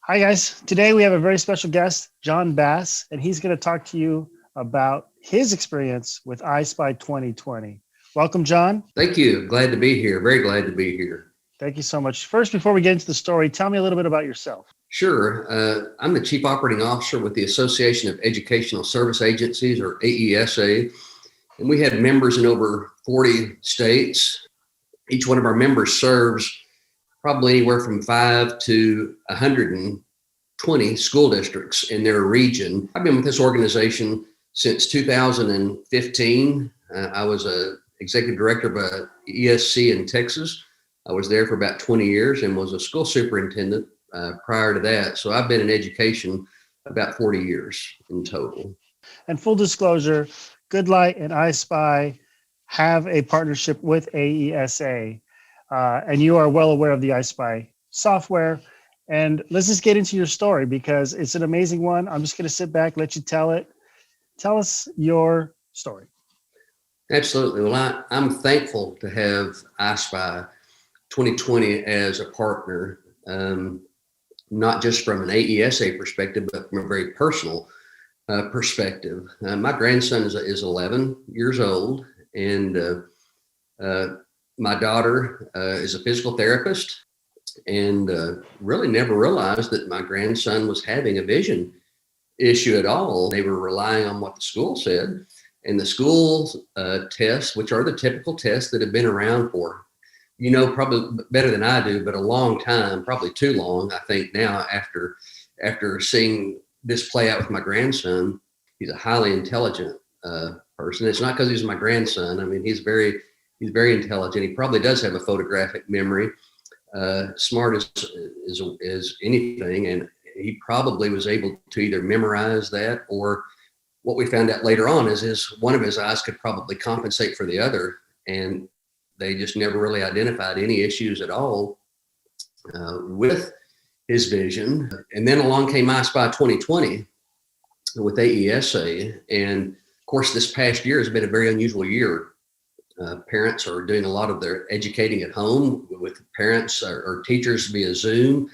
Hi, guys. Today we have a very special guest, JohnBass, and he's going to talk to you about his experience with iSpy 2020. Welcome, John. Thank you. Glad to be here. Very glad to be here. Thank you so much. First, before we get into the story, tell me a little bit about yourself. Sure. I'm the Chief Operating Officer with the Association of Educational Service Agencies, or AESA, and we have members in over 40 states. Each one of our members serves probably anywhere from 5 to 120 school districts in their region. I've been with this organization since 2015. I was a executive director of a ESC in Texas. I was there for about 20 years and was a school superintendent prior to that. So I've been in education about 40 years in total. And full disclosure, Good-Lite and iSpy have a partnership with AESA, and you are well aware of the iSpy software. And let's just get into your story because it's an amazing one. I'm just going to sit back, let you tell it. Tell us your story. Absolutely. Well, I'm thankful to have iSpy 2020 as a partner, not just from an AESA perspective, but from a very personal perspective. My grandson is 11 years old, and my daughter is a physical therapist, and really never realized that my grandson was having a vision issue at all. They were relying on what the school said, and the school tests, which are the typical tests that have been around for, probably better than I do, but a long time, probably too long, I think now after seeing this play out with my grandson. He's a highly intelligent person. It's not because he's my grandson. I mean, he's very intelligent. He probably does have a photographic memory, smart as anything. And he probably was able to either memorize that, or what we found out later on is one of his eyes could probably compensate for the other. And they just never really identified any issues at all with his vision. And then along came iSpy 2020 with AESA. And of course, this past year has been a very unusual year. Parents are doing a lot of their educating at home with parents or teachers via Zoom,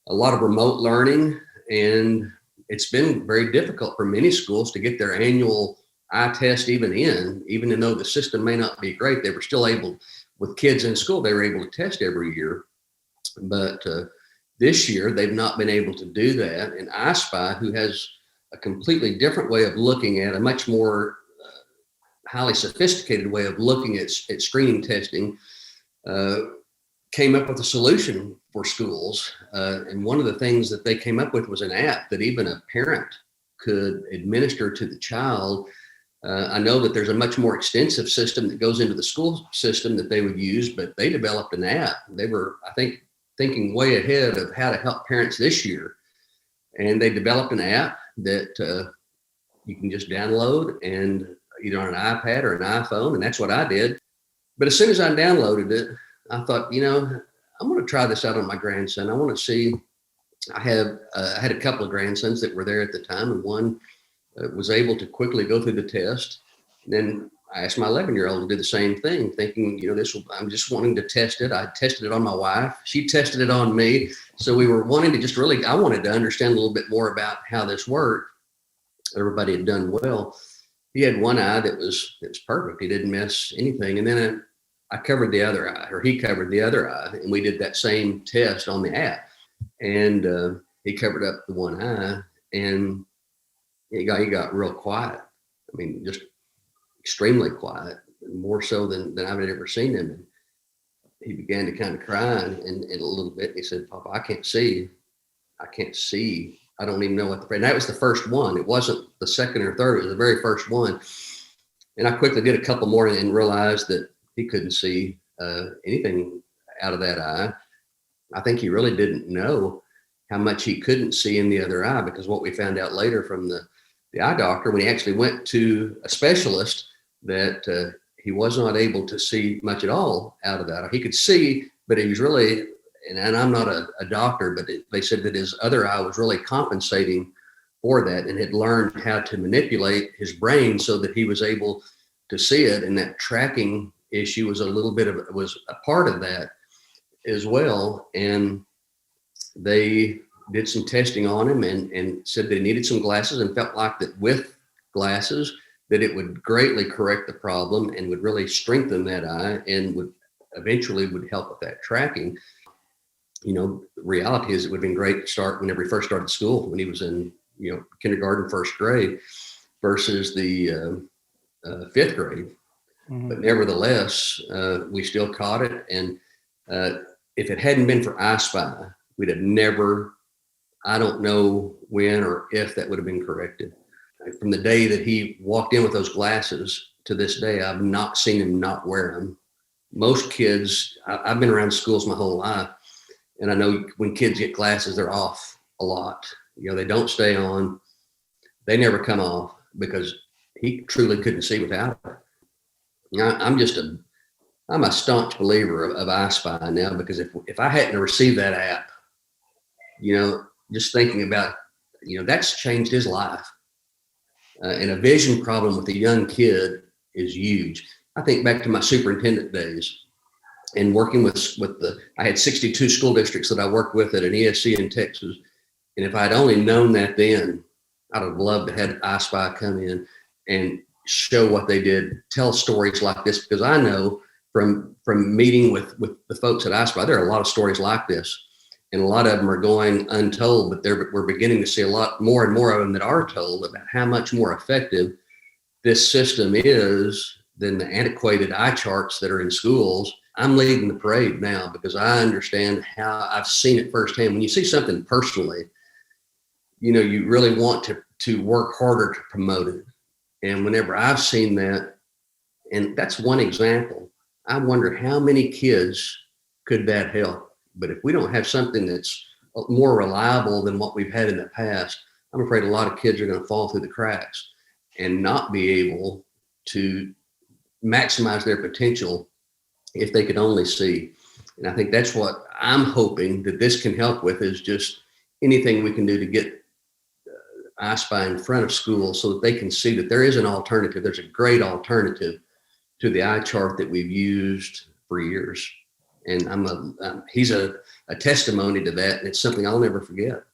a lot of remote learning. And it's been very difficult for many schools to get their annual eye test even though the system may not be great. They were still able, with kids in school, they were able to test every year. But this year, they've not been able to do that. And iSpy, who has a completely different way of looking at, a much more highly sophisticated way of looking at screening testing, came up with a solution for schools. And one of the things that they came up with was an app that even a parent could administer to the child. I know that there's a much more extensive system that goes into the school system that they would use, but they developed an app. They were, I think, thinking way ahead of how to help parents this year. And they developed an app that you can just download, and either on an iPad or an iPhone. And that's what I did. But as soon as I downloaded it, I thought, I'm going to try this out on my grandson. I want to see. I had a couple of grandsons that were there at the time, and one was able to quickly go through the test. And then I asked my 11-year-old to do the same thing, thinking, I'm just wanting to test it. I tested it on my wife. She tested it on me. So we were wanting to I wanted to understand a little bit more about how this worked. Everybody had done well. He had one eye that was perfect. He didn't miss anything. And then I covered the other eye, or he covered the other eye, and we did that same test on the app. And he covered up the one eye, and he got real quiet. I mean, just extremely quiet, more so than I've ever seen him. And he began to kind of cry and a little bit. He said, "Papa, I can't see. I don't even know what and that was the first one. It wasn't the second or third. It was the very first one." And I quickly did a couple more and realized that he couldn't see anything out of that eye. I think he really didn't know how much he couldn't see in the other eye, because what we found out later from the eye doctor, when he actually went to a specialist, that he was not able to see much at all out of that eye. He could see, but he was really, and I'm not a doctor, but they said that his other eye was really compensating for that and had learned how to manipulate his brain so that he was able to see it. And that tracking issue was a part of that as well. And they did some testing on him and said that he needed some glasses and felt like that with glasses that it would greatly correct the problem and would really strengthen that eye and would eventually would help with that tracking. You know, the reality is it would have been great to start whenever he first started school, when he was in, you know, kindergarten, first grade versus the fifth grade. Mhm. But nevertheless, we still caught it. And if it hadn't been for I Spy, we'd have never, I don't know when or if that would have been corrected. From the day that he walked in with those glasses to this day, I've not seen him not wear them. Most kids, I've been around schools my whole life, and I know when kids get glasses, they're off a lot. You know, they don't stay on. They never come off because he truly couldn't see without it. You know, I'm a staunch believer of I Spy now, because if I hadn't received that app, you know, just thinking about, you know, that's changed his life. And a vision problem with a young kid is huge. I think back to my superintendent days and working with I had 62 school districts that I worked with at an ESC in Texas. And if I'd only known that then, I'd have loved to have I Spy come in and show what they did, tell stories like this, because I know from meeting with the folks at I Spy, there are a lot of stories like this. And a lot of them are going untold, but we're beginning to see a lot more and more of them that are told about how much more effective this system is than the antiquated eye charts that are in schools. I'm leading the parade now because I understand how I've seen it firsthand. When you see something personally, you know, you really want to work harder to promote it. And whenever I've seen that, and that's one example, I wonder how many kids could that help? But if we don't have something that's more reliable than what we've had in the past, I'm afraid a lot of kids are going to fall through the cracks and not be able to maximize their potential if they could only see. And I think that's what I'm hoping that this can help with, is just anything we can do to get I Spy in front of schools so that they can see that there is an alternative. There's a great alternative to the eye chart that we've used for years. And he's a testimony to that. And it's something I'll never forget.